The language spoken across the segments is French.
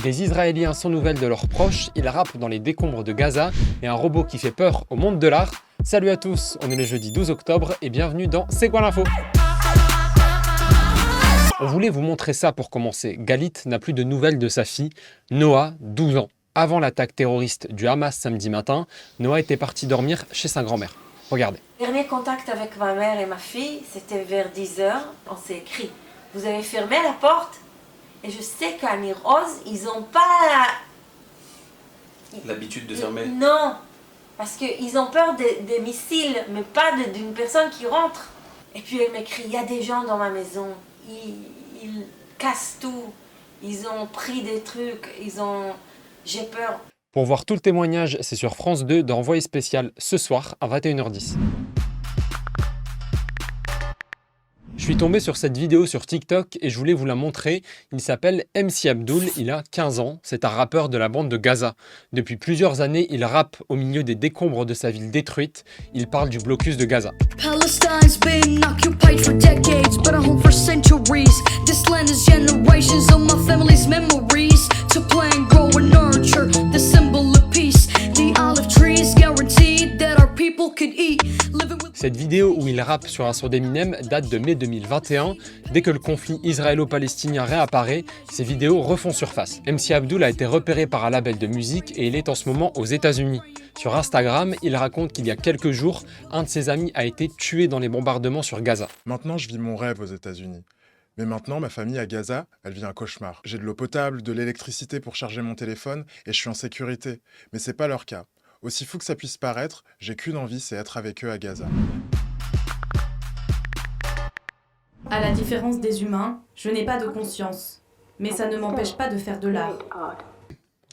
Des Israéliens sans nouvelles de leurs proches, ils rappent dans les décombres de Gaza et un robot qui fait peur au monde de l'art. Salut à tous, on est le jeudi 12 octobre et bienvenue dans C'est quoi l'info? On voulait vous montrer ça pour commencer. Galit n'a plus de nouvelles de sa fille, Noah, 12 ans. Avant l'attaque terroriste du Hamas samedi matin, Noah était parti dormir chez sa grand-mère. Regardez. Dernier contact avec ma mère et ma fille, c'était vers 10h. On s'est écrit. Vous avez fermé la porte? Et je sais qu'à Rose, ils n'ont pas l'habitude de fermer. Non, parce qu'ils ont peur des missiles, mais pas d'une personne qui rentre. Et puis elle m'écrit, il y a des gens dans ma maison, ils cassent tout, ils ont pris des trucs, j'ai peur. Pour voir tout le témoignage, c'est sur France 2 dans Envoyé spécial ce soir à 21h10. Je suis tombé sur cette vidéo sur TikTok et je voulais vous la montrer. Il s'appelle MC Abdul, il a 15 ans, c'est un rappeur de la bande de Gaza. Depuis plusieurs années, il rappe au milieu des décombres de sa ville détruite. Il parle du blocus de Gaza. Palestine's been occupied for decades, but a home for centuries. This land is generations of my family's memories. To plant, grow and nurture the symbol of peace. The olive trees guaranteed that our people could eat. Cette vidéo où il rappe sur un son d'Eminem date de mai 2021. Dès que le conflit israélo-palestinien réapparaît, ces vidéos refont surface. MC Abdul a été repéré par un label de musique et il est en ce moment aux États-Unis. Sur Instagram, il raconte qu'il y a quelques jours, un de ses amis a été tué dans les bombardements sur Gaza. Maintenant, je vis mon rêve aux États-Unis. Mais maintenant, ma famille à Gaza, elle vit un cauchemar. J'ai de l'eau potable, de l'électricité pour charger mon téléphone et je suis en sécurité. Mais c'est pas leur cas. Aussi fou que ça puisse paraître, j'ai qu'une envie, c'est être avec eux à Gaza. À la différence des humains, je n'ai pas de conscience. Mais ça ne m'empêche pas de faire de l'art.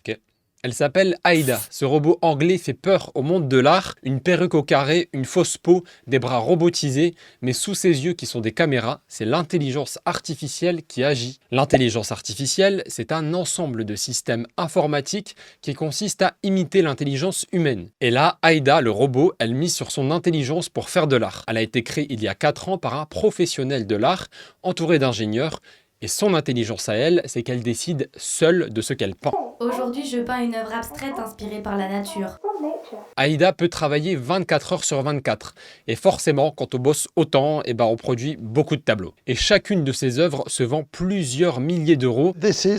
Ok. Elle s'appelle Aïda. Ce robot anglais fait peur au monde de l'art. Une perruque au carré, une fausse peau, des bras robotisés. Mais sous ses yeux qui sont des caméras, c'est l'intelligence artificielle qui agit. L'intelligence artificielle, c'est un ensemble de systèmes informatiques qui consiste à imiter l'intelligence humaine. Et là, Aïda, le robot, elle mise sur son intelligence pour faire de l'art. Elle a été créée il y a 4 ans par un professionnel de l'art, entouré d'ingénieurs. Et son intelligence à elle, c'est qu'elle décide seule de ce qu'elle peint. Aujourd'hui, je peins une œuvre abstraite inspirée par la nature. Aïda peut travailler 24 heures sur 24. Et forcément, quand on bosse autant, on produit beaucoup de tableaux. Et chacune de ses œuvres se vend plusieurs milliers d'euros.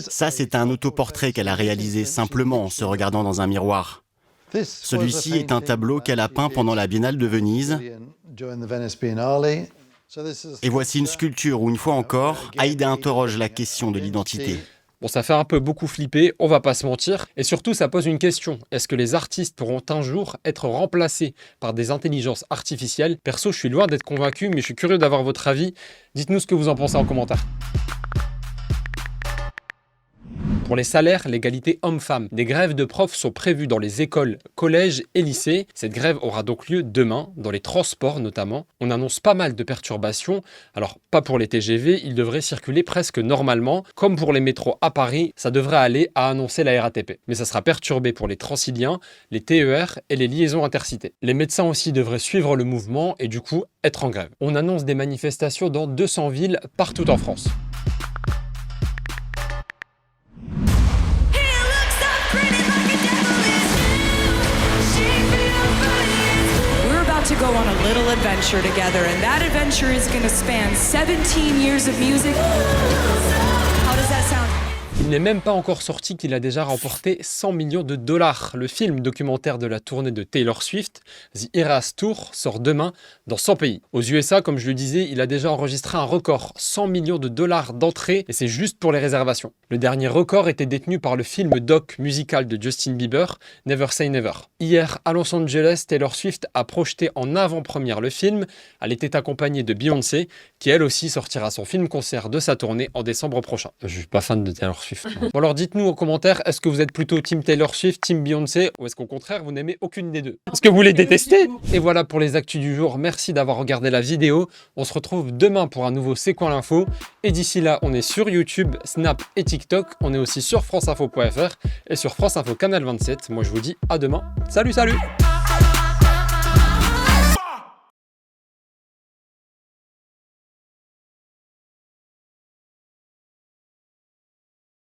Ça, c'est un autoportrait qu'elle a réalisé simplement en se regardant dans un miroir. Celui-ci est un tableau qu'elle a peint pendant la Biennale de Venise. Et voici une sculpture où, une fois encore, Aïda interroge la question de l'identité. Bon, ça fait un peu beaucoup flipper, on va pas se mentir. Et surtout, ça pose une question. Est-ce que les artistes pourront un jour être remplacés par des intelligences artificielles? Perso, je suis loin d'être convaincu, mais je suis curieux d'avoir votre avis. Dites-nous ce que vous en pensez en commentaire. Pour les salaires, l'égalité homme-femme. Des grèves de profs sont prévues dans les écoles, collèges et lycées. Cette grève aura donc lieu demain, dans les transports notamment. On annonce pas mal de perturbations. Alors, pas pour les TGV, ils devraient circuler presque normalement. Comme pour les métros à Paris, ça devrait aller, a annoncé la RATP. Mais ça sera perturbé pour les Transiliens, les TER et les liaisons intercités. Les médecins aussi devraient suivre le mouvement et du coup être en grève. On annonce des manifestations dans 200 villes partout en France. To go on a little adventure together, and that adventure is going to span 17 years of music. How does that sound? Il n'est même pas encore sorti qu'il a déjà remporté 100 millions de dollars. Le film documentaire de la tournée de Taylor Swift, The Eras Tour, sort demain dans 100 pays. Aux USA, comme je le disais, il a déjà enregistré un record, 100 millions de dollars d'entrée, et c'est juste pour les réservations. Le dernier record était détenu par le film doc musical de Justin Bieber, Never Say Never. Hier, à Los Angeles, Taylor Swift a projeté en avant-première le film. Elle était accompagnée de Beyoncé, qui elle aussi sortira son film-concert de sa tournée en décembre prochain. Je suis pas fan de Taylor Swift. Bon alors dites-nous en commentaire, est-ce que vous êtes plutôt team Taylor Swift, team Beyoncé, ou est-ce qu'au contraire vous n'aimez aucune des deux? Est-ce que vous les détestez? Et voilà pour les actus du jour, merci d'avoir regardé la vidéo. On se retrouve demain pour un nouveau C'est quoi l'info? Et d'ici là, on est sur YouTube, Snap et TikTok. On est aussi sur franceinfo.fr et sur France Info Canal 27. Moi je vous dis à demain. Salut, salut!